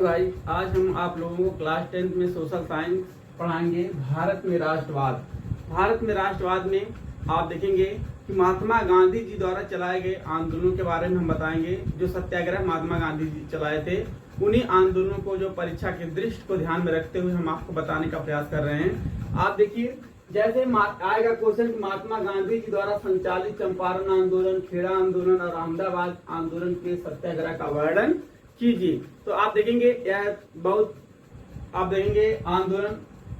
भाई आज हम आप लोगों को क्लास 10th में सोशल साइंस पढ़ाएंगे। भारत में राष्ट्रवाद। भारत में राष्ट्रवाद में आप देखेंगे कि महात्मा गांधी जी द्वारा चलाए गए आंदोलनों के बारे में हम बताएंगे। जो सत्याग्रह महात्मा गांधी जी चलाए थे, उन्हीं आंदोलनों को जो परीक्षा के दृष्टि को ध्यान में रखते हुए हम आपको बताने का प्रयास कर रहे हैं। आप देखिए, जैसे आएगा क्वेश्चन, महात्मा गांधी जी द्वारा संचालित चंपारण आंदोलन, खेड़ा आंदोलन और अहमदाबाद आंदोलन के सत्याग्रह का वर्णन कीजिए। तो आप देखेंगे यह बहुत आंदोलन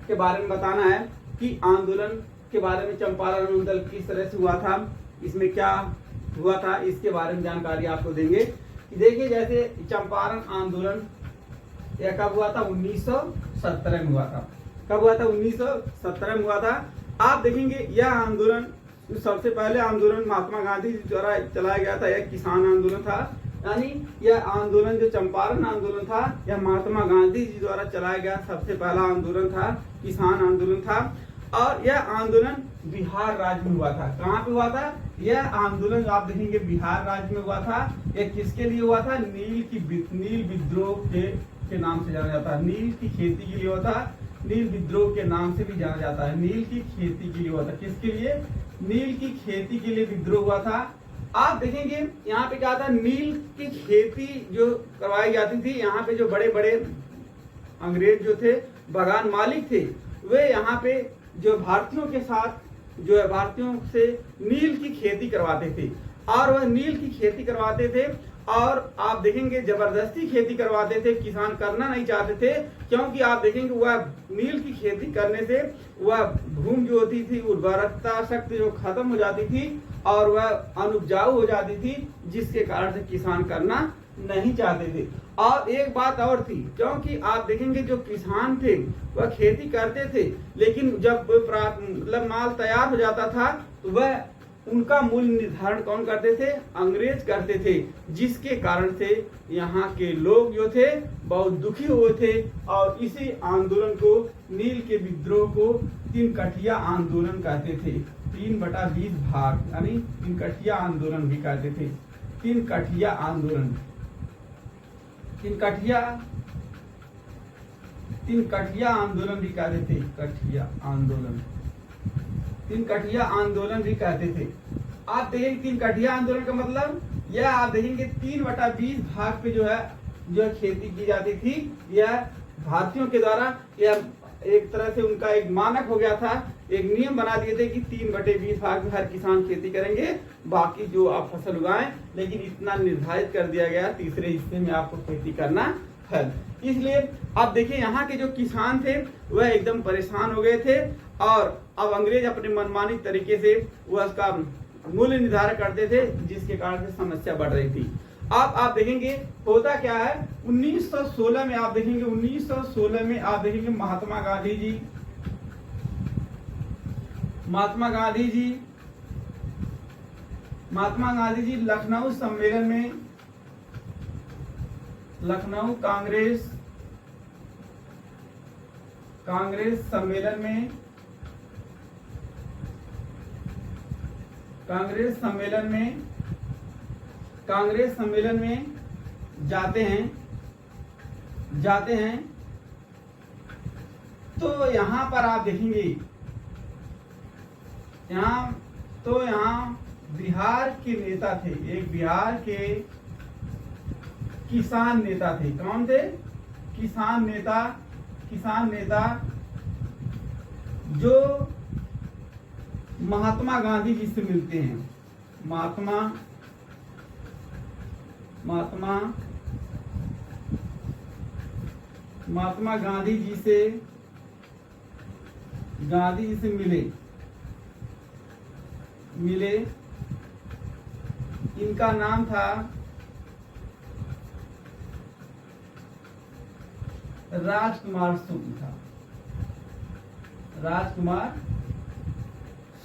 के बारे में बताना है कि आंदोलन के बारे में चंपारण आंदोलन किस तरह से हुआ था, इसमें क्या हुआ था, इसके बारे में जानकारी आपको देंगे। देखिए, जैसे चंपारण आंदोलन यह कब हुआ था? 1917 में हुआ था। कब हुआ था? 1917 में हुआ था। आप देखेंगे यह आंदोलन, सबसे पहले आंदोलन महात्मा गांधी जी द्वारा चलाया गया था। यह किसान आंदोलन था, यानी यह आंदोलन जो चंपारण आंदोलन था, यह महात्मा गांधी जी द्वारा चलाया गया सबसे पहला आंदोलन था, किसान आंदोलन था। और यह आंदोलन बिहार राज्य में हुआ था। कहाँ पे हुआ था? यह आंदोलन आप देखेंगे बिहार राज्य में हुआ था। यह किसके लिए हुआ था? नील विद्रोह के नाम से जाना जाता है। नील की खेती के लिए हुआ था। नील विद्रोह के नाम से भी जाना जाता है। नील की खेती के लिए हुआ था। किसके लिए? नील की खेती के लिए विद्रोह हुआ था। आप देखेंगे यहाँ पे क्या था? नील की खेती जो करवाई जाती थी, यहाँ पे जो बड़े बड़े अंग्रेज जो थे, बागान मालिक थे, वे यहाँ पे जो भारतीयों के साथ जो है भारतीयों से नील की खेती करवाते थे। और वह नील की खेती करवाते थे और आप देखेंगे जबरदस्ती खेती करवाते थे। किसान करना नहीं चाहते थे, क्योंकि आप देखेंगे वह नील की खेती करने से वह भूमि जो होती थी, उर्वरकता शक्ति जो खत्म हो जाती थी और वह अनुपजाऊ हो जाती थी, जिसके कारण से किसान करना नहीं चाहते थे। और एक बात और थी, क्योंकि आप देखेंगे जो किसान थे वह खेती करते थे, लेकिन जब मतलब माल तैयार हो जाता था तो वह उनका मूल्य निर्धारण कौन करते थे? अंग्रेज करते थे, जिसके कारण से यहाँ के लोग जो थे बहुत दुखी हुए थे। और इसी आंदोलन को, नील के विद्रोह को, तीन कठिया आंदोलन कहते थे। 3/20 भाग यानी तीन कठिया आंदोलन भी कहते थे। तीन कठिया आंदोलन, तीन कठिया आंदोलन भी कहते थे। कठिया आंदोलन, तीन कठिया आंदोलन भी कहते थे। आप देखेंगे तीन कठिया आंदोलन का मतलब यह, आप देखेंगे 3/20 भाग पे जो खेती की जाती थी, यह भारतीयों के द्वारा यह एक तरह से उनका एक मानक हो गया था। एक नियम बना दिए थे कि 3/20 भाग में हर किसान खेती करेंगे, बाकी जो आप फसल उगाएं, लेकिन इतना निर्धारित कर दिया गया तीसरे हिस्से में आपको खेती करना है। इसलिए आप देखिए यहाँ के जो किसान थे वह एकदम परेशान हो गए थे और अब अंग्रेज अपने मनमानी तरीके से वह उसका मूल्य निर्धारण करते थे, जिसके कारण से समस्या बढ़ रही थी। अब आप देखेंगे होता क्या है, 1916 में आप देखेंगे, 1916 में आप देखेंगे महात्मा गांधी जी लखनऊ सम्मेलन में, लखनऊ कांग्रेस सम्मेलन में जाते हैं। तो यहाँ पर आप देखेंगे, यहाँ बिहार के नेता थे, एक बिहार के किसान नेता थे। कौन थे? किसान नेता जो महात्मा गांधी जी से मिलते हैं। महात्मा गांधी जी से मिले। इनका नाम था राजकुमार शुक्ल था। राजकुमार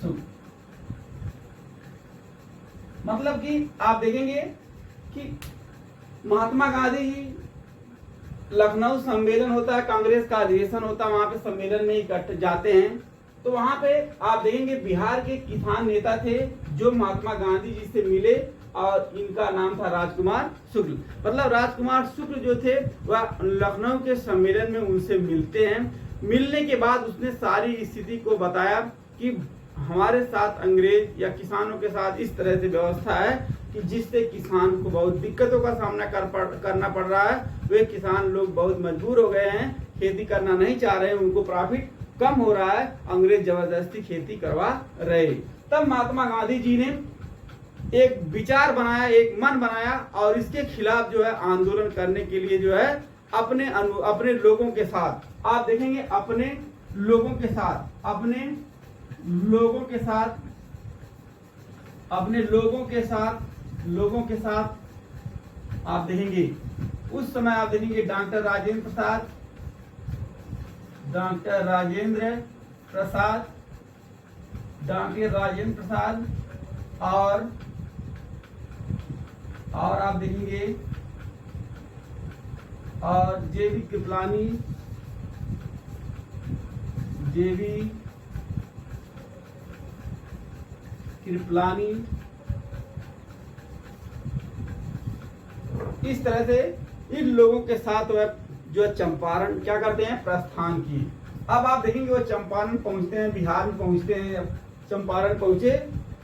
शुक्ल मतलब कि आप देखेंगे कि महात्मा गांधी जी लखनऊ सम्मेलन होता है, कांग्रेस का अधिवेशन होता है, वहां पे सम्मेलन में इकट्ठे जाते हैं। तो वहां पे आप देखेंगे बिहार के किसान नेता थे जो महात्मा गांधी जी से मिले और इनका नाम था राजकुमार शुक्ल। मतलब राजकुमार शुक्ल जो थे वह लखनऊ के सम्मेलन में उनसे मिलते हैं। मिलने के बाद उसने सारी स्थिति को बताया कि हमारे साथ अंग्रेज या किसानों के साथ इस तरह से व्यवस्था है कि जिससे किसान को बहुत दिक्कतों का सामना करना पड़ रहा है। वे किसान लोग बहुत मजबूर हो गए हैं, खेती करना नहीं चाह रहे हैं, उनको प्रॉफिट कम हो रहा है, अंग्रेज जबरदस्ती खेती करवा रहे। तब महात्मा गांधी जी ने एक विचार बनाया, एक मन बनाया और इसके खिलाफ जो है आंदोलन करने के लिए जो है अपने लोगों के साथ, आप देखेंगे अपने लोगों के साथ आप देखेंगे उस समय आप देखेंगे डॉक्टर राजेंद्र प्रसाद और आप देखेंगे और जेबी कृपलानी, इस तरह से इन लोगों के साथ वह जो चंपारण क्या करते हैं, प्रस्थान की। अब आप देखेंगे वो चंपारण पहुंचते हैं, बिहार में पहुंचते हैं। चंपारण पहुंचे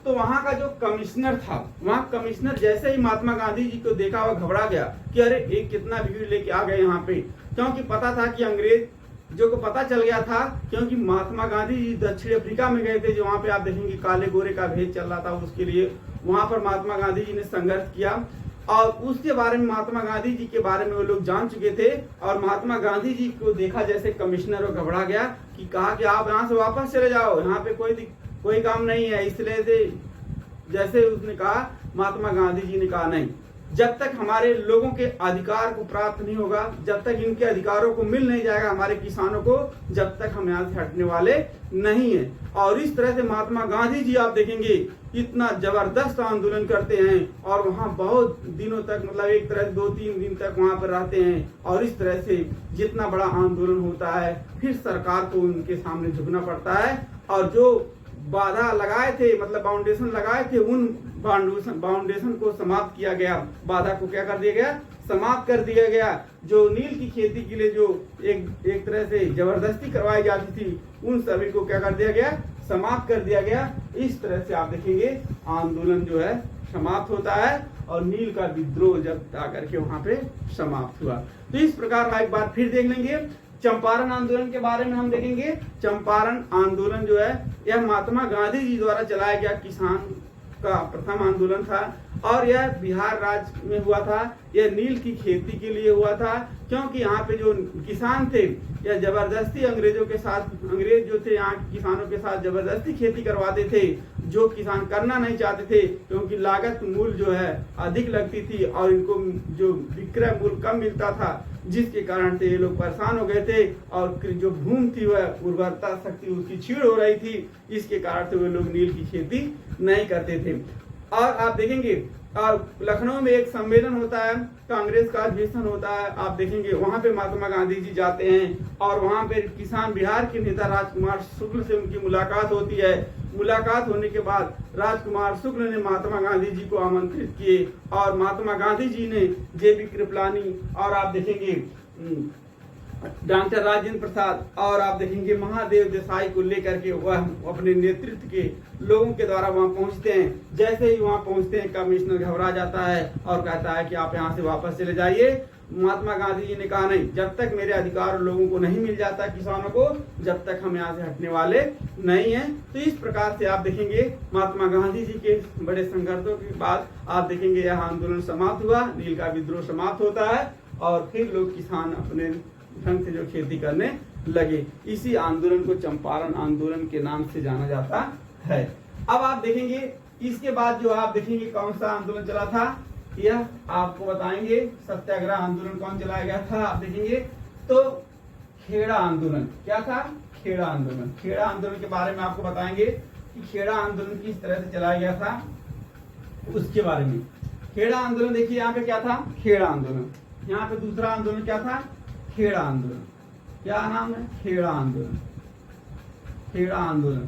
तो वहां का जो कमिश्नर था, वहां कमिश्नर जैसे ही महात्मा गांधी जी को देखा वह घबरा गया कि अरे एक कितना भीड़ लेके आ गए यहाँ पे, क्योंकि पता था कि अंग्रेज जो को पता चल गया था, क्योंकि महात्मा गांधी जी दक्षिण अफ्रीका में गए थे, जो वहाँ पे आप देखेंगे काले गोरे का भेद चल रहा था, उसके लिए वहां पर महात्मा गांधी जी ने संघर्ष किया और उसके बारे में महात्मा गांधी जी के बारे में वो लोग जान चुके थे। और महात्मा गांधी जी को देखा जैसे कमिश्नर वो घबरा गया कि कहा कि आप यहाँ से वापस चले जाओ, यहाँ पे कोई काम नहीं है। इसलिए से जैसे उसने कहा, महात्मा गांधी जी ने कहा नहीं, जब तक हमारे लोगों के अधिकार को प्राप्त नहीं होगा, जब तक इनके अधिकारों को मिल नहीं जाएगा हमारे किसानों को, जब तक हम यहाँ से हटने वाले नहीं है। और इस तरह से महात्मा गांधी जी आप देखेंगे इतना जबरदस्त आंदोलन करते हैं और वहाँ बहुत दिनों तक, मतलब एक तरह से 2-3 दिन तक वहाँ पर रहते हैं। और इस तरह से जितना बड़ा आंदोलन होता है, फिर सरकार को उनके सामने झुकना पड़ता है और जो बाधा लगाए थे, मतलब बाउंडेशन लगाए थे, उन बाउंडेशन को समाप्त किया गया, बाधा को क्या कर दिया गया, समाप्त कर दिया गया। जो नील की खेती के लिए जो एक तरह से जबरदस्ती करवाई जाती थी, उन सभी को क्या कर दिया गया, समाप्त कर दिया गया। इस तरह से आप देखेंगे आंदोलन जो है समाप्त होता है और नील का विद्रोह जब आकर के वहां पे समाप्त हुआ। तो इस प्रकार एक बार फिर देख लेंगे चंपारण आंदोलन के बारे में। हम देखेंगे चंपारण आंदोलन जो है यह महात्मा गांधी जी द्वारा चलाया गया किसान का प्रथम आंदोलन था और यह बिहार राज्य में हुआ था। यह नील की खेती के लिए हुआ था, क्योंकि यहाँ पे जो किसान थे यह जबरदस्ती अंग्रेजों के साथ, अंग्रेज जो थे यहाँ किसानों के साथ जबरदस्ती खेती करवाते थे, जो किसान करना नहीं चाहते थे, क्योंकि लागत मूल्य जो है अधिक लगती थी और इनको जो विक्रय मूल्य कम मिलता था, जिसके कारण से ये लोग परेशान हो गए थे और जो भूमि थी वह उर्वरता शक्ति उसकी छीड़ हो रही थी। इसके कारण से वे लोग नील की खेती नहीं करते थे। और आप देखेंगे और लखनऊ में एक सम्मेलन होता है, कांग्रेस का अधिवेशन होता है, आप देखेंगे वहां पे महात्मा गांधी जी जाते हैं और वहां पे किसान बिहार के नेता राजकुमार शुक्ल से उनकी मुलाकात होती है। मुलाकात होने के बाद राजकुमार शुक्ल ने महात्मा गांधी जी को आमंत्रित किए और महात्मा गांधी जी ने जेबी कृपलानी और आप देखेंगे डॉक्टर राजेंद्र प्रसाद और आप देखेंगे महादेव देसाई को लेकर के वह अपने नेतृत्व के लोगों के द्वारा वहां पहुंचते हैं। जैसे ही वहां पहुंचते हैं कमिश्नर घबरा जाता है और कहता है कि आप यहां से वापस चले जाइए। महात्मा गांधी जी ने कहा नहीं, जब तक मेरे अधिकार लोगों को नहीं मिल जाता किसानों को, जब तक हम यहाँ से हटने वाले नहीं हैं। तो इस प्रकार से आप देखेंगे महात्मा गांधी जी के बड़े संघर्षों के बाद आप देखेंगे यह आंदोलन समाप्त हुआ, नील का विद्रोह समाप्त होता है और फिर लोग किसान अपने ढंग से जो खेती करने लगे। इसी आंदोलन को चंपारण आंदोलन के नाम से जाना जाता है। अब आप देखेंगे इसके बाद जो आप देखेंगे कौन सा आंदोलन चला था, यह आपको बताएंगे। सत्याग्रह आंदोलन कौन चलाया गया था, आप देखेंगे तो खेड़ा आंदोलन। क्या था, खेड़ा आंदोलन। खेड़ा आंदोलन के बारे में आपको बताएंगे कि खेड़ा आंदोलन किस तरह से चलाया गया था, उसके बारे में। खेड़ा आंदोलन देखिए यहाँ पे क्या था, खेड़ा आंदोलन। यहाँ पे दूसरा आंदोलन क्या था, खेड़ा आंदोलन। क्या नाम है, खेड़ा आंदोलन। खेड़ा आंदोलन,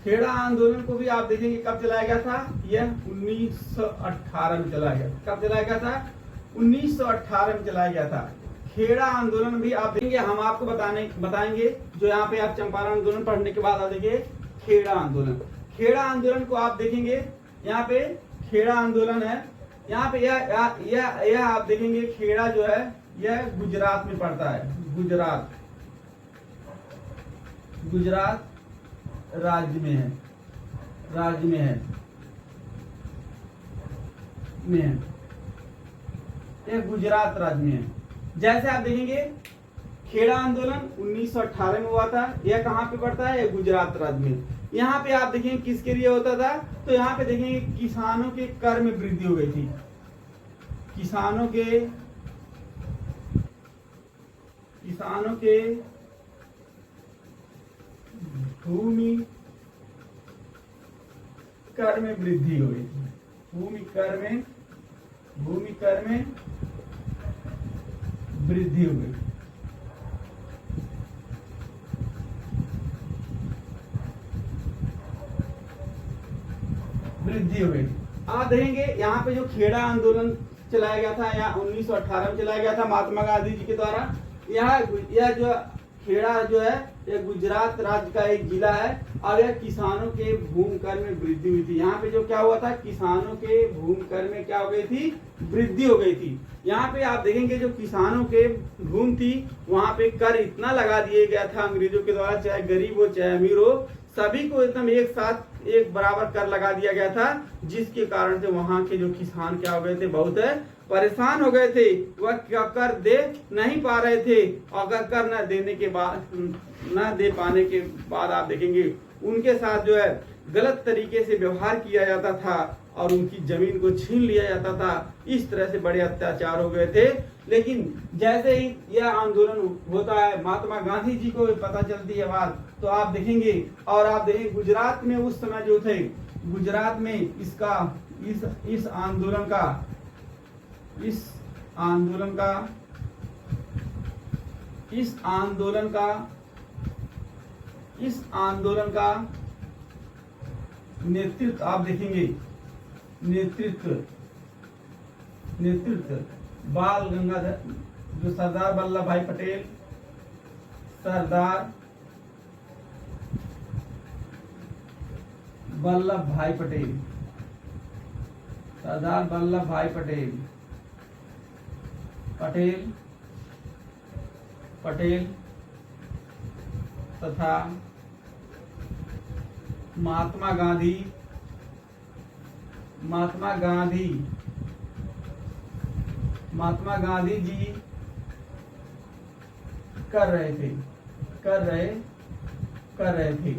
खेड़ा आंदोलन को भी आप देखेंगे कब चलाया गया था, यह 1918 में चलाया गया। कब चलाया गया था? 1918 में चलाया गया था। खेड़ा आंदोलन भी आप देखेंगे, हम आपको बताएंगे जो यहाँ पे आप चंपारण आंदोलन पढ़ने के बाद आप देखिए खेड़ा आंदोलन। खेड़ा आंदोलन को आप देखेंगे, यहाँ पे खेड़ा आंदोलन है, यहाँ पे यह आप देखेंगे खेड़ा जो है यह गुजरात में पड़ता है। गुजरात राज्य में है, यह गुजरात राज्य में है। जैसे आप देखेंगे खेड़ा आंदोलन 1918 में हुआ था, यह कहाँ पे पड़ता है? यह गुजरात राज्य में। यहाँ पे आप देखेंगे किसके लिए होता था, तो यहाँ पे देखेंगे किसानों के कर में वृद्धि हो गई थी। किसानों के भूमि कर में वृद्धि हो गई थी। भूमि कर में वृद्धि हो गई। आप देखेंगे यहाँ पे जो खेड़ा आंदोलन चलाया गया था, या 1918 में चलाया गया था महात्मा गांधी जी के द्वारा। यह जो खेड़ा जो है यह गुजरात राज्य का एक जिला है, और यह किसानों के भूमि कर में वृद्धि हुई थी। यहाँ पे जो क्या हुआ था, किसानों के भूमि कर में क्या हो गई थी? वृद्धि हो गई थी। यहाँ पे आप देखेंगे जो किसानों के भूमि थी वहां पे कर इतना लगा दिया गया था अंग्रेजों के द्वारा, चाहे गरीब हो चाहे अमीर हो, सभी को एकदम एक साथ एक बराबर कर लगा दिया गया था, जिसके कारण से वहां के जो किसान क्या हो गए थे, बहुत परेशान हो गए थे। वह कर दे नहीं पा रहे थे, अगर कर न दे पाने के बाद आप देखेंगे उनके साथ जो है गलत तरीके से व्यवहार किया जाता था और उनकी जमीन को छीन लिया जाता था। इस तरह से बड़े अत्याचार हो गए थे। लेकिन जैसे ही यह आंदोलन होता है, महात्मा गांधी जी को पता चलती है बात, तो आप देखेंगे, और आप देखेंगे गुजरात में उस समय जो थे, गुजरात में इस आंदोलन का नेतृत्व आप देखेंगे, नेतृत्व बाल गंगाधर, जो सरदार वल्लभ भाई पटेल, सरदार वल्लभ भाई पटेल तथा महात्मा गांधी जी कर रहे थे।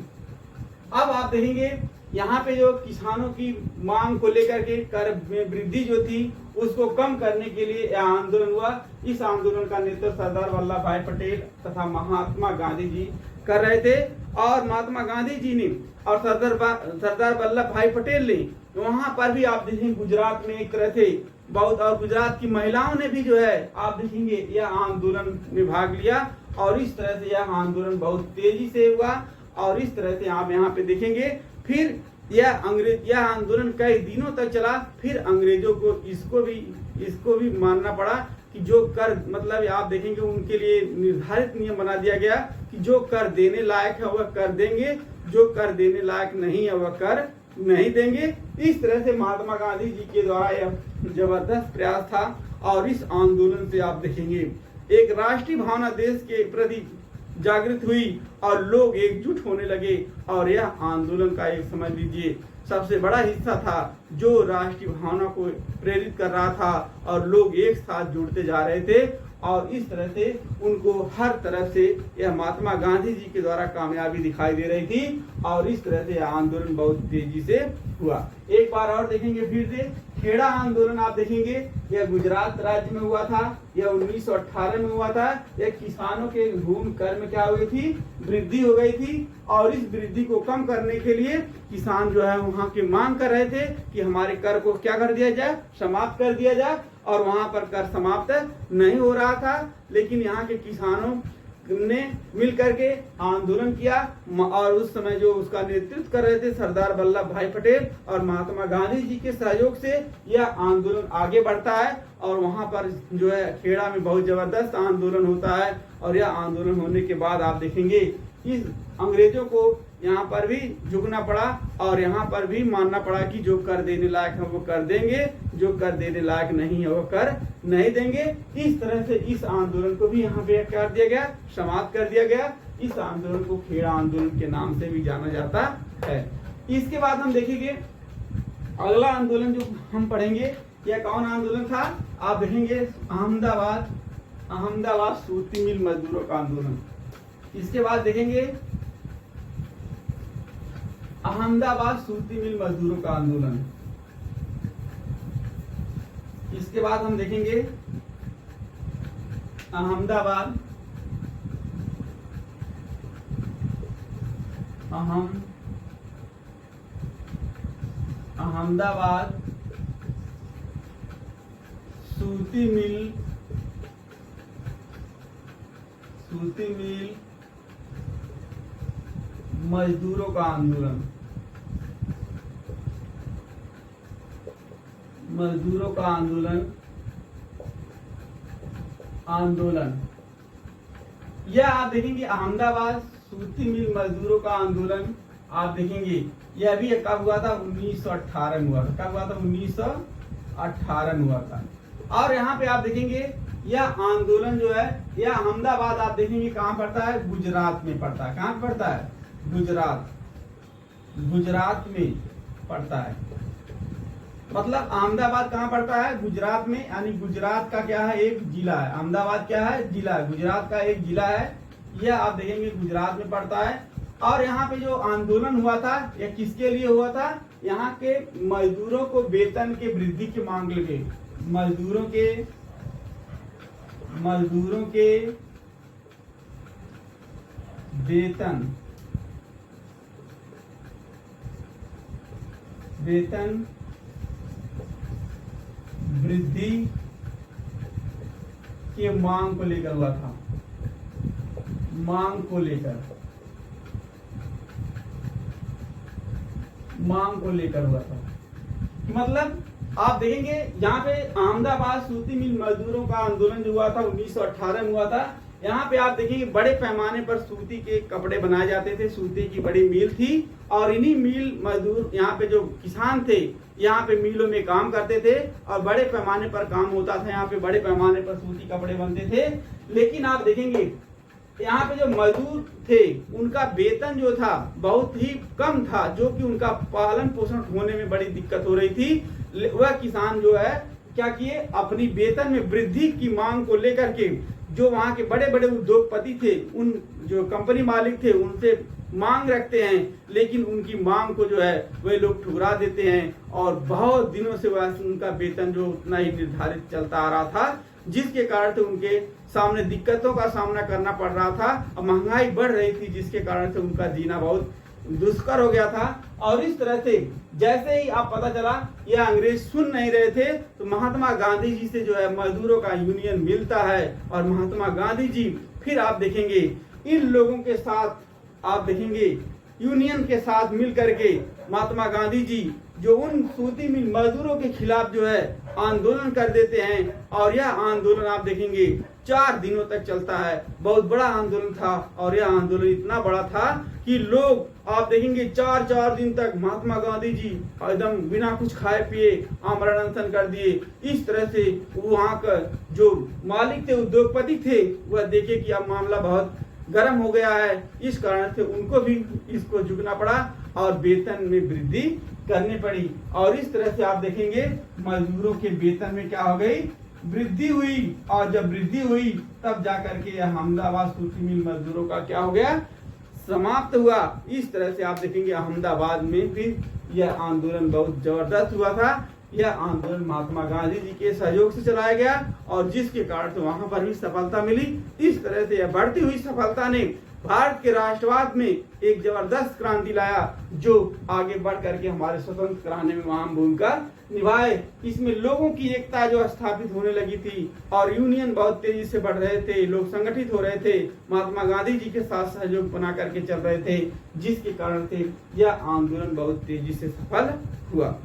अब आप देखेंगे यहाँ पे जो किसानों की मांग को लेकर के कर में वृद्धि जो थी उसको कम करने के लिए यह आंदोलन हुआ। इस आंदोलन का नेतृत्व सरदार वल्लभ भाई पटेल तथा महात्मा गांधी जी कर रहे थे। और महात्मा गांधी जी ने और सरदार वल्लभ भाई पटेल ने वहां पर भी आप देखेंगे गुजरात में एक तरह थे बहुत, और गुजरात की महिलाओं ने भी जो है आप देखेंगे यह आंदोलन में भाग लिया, और इस तरह से यह आंदोलन बहुत तेजी से हुआ। और इस तरह से आप यहाँ पे देखेंगे फिर यह आंदोलन कई दिनों तक चला। फिर अंग्रेजों को इसको भी मानना पड़ा कि जो कर, मतलब आप देखेंगे उनके लिए निर्धारित नियम बना दिया गया कि जो कर देने लायक है वह कर देंगे, जो कर देने लायक नहीं है वह कर नहीं देंगे। इस तरह से महात्मा गांधी जी के द्वारा यह जबरदस्त प्रयास था। और इस आंदोलन से आप देखेंगे एक राष्ट्रीय भावना देश के प्रति जागृत हुई और लोग एकजुट होने लगे। और यह आंदोलन का एक समझ लीजिए सबसे बड़ा हिस्सा था जो राष्ट्रीय भावना को प्रेरित कर रहा था, और लोग एक साथ जुड़ते जा रहे थे। और इस तरह से उनको हर तरफ से यह महात्मा गांधी जी के द्वारा कामयाबी दिखाई दे रही थी। और इस तरह से यह आंदोलन बहुत तेजी से हुआ। एक बार और देखेंगे फिर से खेड़ा आंदोलन आप देखेंगे यह गुजरात राज्य में हुआ था, यह 1918 में हुआ था। यह किसानों के भूमि कर में क्या हो गई थी, वृद्धि हो गई थी। और इस वृद्धि को कम करने के लिए किसान जो है वहां की मांग कर रहे थे कि हमारे कर को क्या कर दिया जाए, समाप्त कर दिया जाए। और वहां पर कर समाप्त नहीं हो रहा था, लेकिन यहाँ के किसानों ने मिल करके आंदोलन किया और उस समय जो उसका नेतृत्व कर रहे थे सरदार वल्लभ भाई पटेल और महात्मा गांधी जी के सहयोग से यह आंदोलन आगे बढ़ता है और वहां पर जो है खेड़ा में बहुत जबरदस्त आंदोलन होता है। और यह आंदोलन होने के बाद आप देखेंगे इस अंग्रेजों को यहाँ पर भी झुकना पड़ा और यहाँ पर भी मानना पड़ा कि जो कर देने लायक है वो कर देंगे, जो कर देने लायक नहीं है वो कर नहीं देंगे। इस तरह से इस आंदोलन को भी यहाँ पे कर दिया गया, समाप्त कर दिया गया। इस आंदोलन को खेड़ा आंदोलन के नाम से भी जाना जाता है। इसके बाद हम देखेंगे अगला आंदोलन जो हम पढ़ेंगे यह कौन आंदोलन था। आप देखेंगे अहमदाबाद सूती मिल मजदूरों का आंदोलन। इसके बाद देखेंगे अहमदाबाद सूती मिल मजदूरों का आंदोलन। इसके बाद हम देखेंगे अहमदाबाद सूती मिल मजदूरों का आंदोलन। मजदूरों का आंदोलन यह आप देखेंगे अहमदाबाद सूती मिल मजदूरों का आंदोलन। आप देखेंगे यह भी कब हुआ था 1918 में हुआ था। कब हुआ था 1918 में हुआ था। और यहाँ पे आप देखेंगे यह आंदोलन जो है यह अहमदाबाद आप देखेंगे कहाँ पड़ता है, गुजरात में पड़ता है। कहाँ पड़ता है, गुजरात में पड़ता है। मतलब अहमदाबाद कहाँ पड़ता है, गुजरात में, यानी गुजरात का क्या है, एक जिला है। अहमदाबाद क्या है, जिला है, गुजरात का एक जिला है। यह आप देखेंगे गुजरात में पड़ता है। और यहाँ पे जो आंदोलन हुआ था यह किसके लिए हुआ था, यहाँ के मजदूरों को वेतन के वृद्धि की मांग लेके, मजदूरों के वेतन वृद्धि के मांग को लेकर हुआ था। मांग को लेकर हुआ था। मतलब आप देखेंगे यहाँ पे अहमदाबाद सूती मिल मजदूरों का आंदोलन जो हुआ था 1918 में हुआ था। यहाँ पे आप देखेंगे बड़े पैमाने पर सूती के कपड़े बनाए जाते थे। सूती की बड़ी मिल थी और इन्हीं मिल मजदूर यहाँ पे जो किसान थे यहाँ पे मिलों में काम करते थे और बड़े पैमाने पर काम होता था। यहाँ पे बड़े पैमाने पर सूती कपड़े बनते थे। लेकिन आप देखेंगे यहाँ पे जो मजदूर थे उनका वेतन जो था बहुत ही कम था, जो कि उनका पालन पोषण होने में बड़ी दिक्कत हो रही थी। वह किसान जो है क्या किए, अपनी वेतन में वृद्धि की मांग को लेकर के जो वहाँ के बड़े बड़े उद्योगपति थे, उन जो कंपनी मालिक थे उनसे मांग रखते हैं, लेकिन उनकी मांग को जो है वे लोग ठुकरा देते हैं और बहुत दिनों से वह उनका वेतन जो उतना ही निर्धारित चलता आ रहा था, जिसके कारण से उनके सामने दिक्कतों का सामना करना पड़ रहा था और महंगाई बढ़ रही थी, जिसके कारण से उनका जीना बहुत दुष्कर हो गया था। और इस तरह से जैसे ही आप पता चला यह अंग्रेज सुन नहीं रहे थे, तो महात्मा गांधी जी से जो है मजदूरों का यूनियन मिलता है और महात्मा गांधी जी फिर आप देखेंगे इन लोगों के साथ आप देखेंगे यूनियन के साथ मिल करके महात्मा गांधी जी जो उन सूती मिल मजदूरों के खिलाफ जो है आंदोलन कर देते हैं। और यह आंदोलन आप देखेंगे 4 दिनों तक चलता है। बहुत बड़ा आंदोलन था और यह आंदोलन इतना बड़ा था कि लोग आप देखेंगे 4 दिन तक महात्मा गांधी जी एकदम बिना कुछ खाए पिए आमरण अनशन कर दिए। इस तरह से वहाँ का जो मालिक थे, उद्योगपति थे, वह देखे कि अब मामला बहुत गर्म हो गया है। इस कारण से उनको भी इसको झुकना पड़ा और वेतन में वृद्धि करनी पड़ी। और इस तरह से आप देखेंगे मजदूरों के वेतन में क्या हो गई, वृद्धि हुई। और जब वृद्धि हुई तब जाकर के यह अहमदाबाद सूती मिल मजदूरों का क्या हो गया, समाप्त हुआ। इस तरह से आप देखेंगे अहमदाबाद में फिर यह आंदोलन बहुत जबरदस्त हुआ था। यह आंदोलन महात्मा गांधी जी के सहयोग से चलाया गया और जिसके कारण से वहां पर भी सफलता मिली। इस तरह से यह बढ़ती हुई सफलता ने भारत के राष्ट्रवाद में एक जबरदस्त क्रांति लाया, जो आगे बढ़ करके हमारे स्वतंत्र कराने में अहम भूमिका निभाए, इसमें लोगों की एकता जो स्थापित होने लगी थी और यूनियन बहुत तेजी से बढ़ रहे थे, लोग संगठित हो रहे थे, महात्मा गांधी जी के साथ सहयोग बना करके चल रहे थे, जिसके कारण से यह आंदोलन बहुत तेजी से सफल हुआ।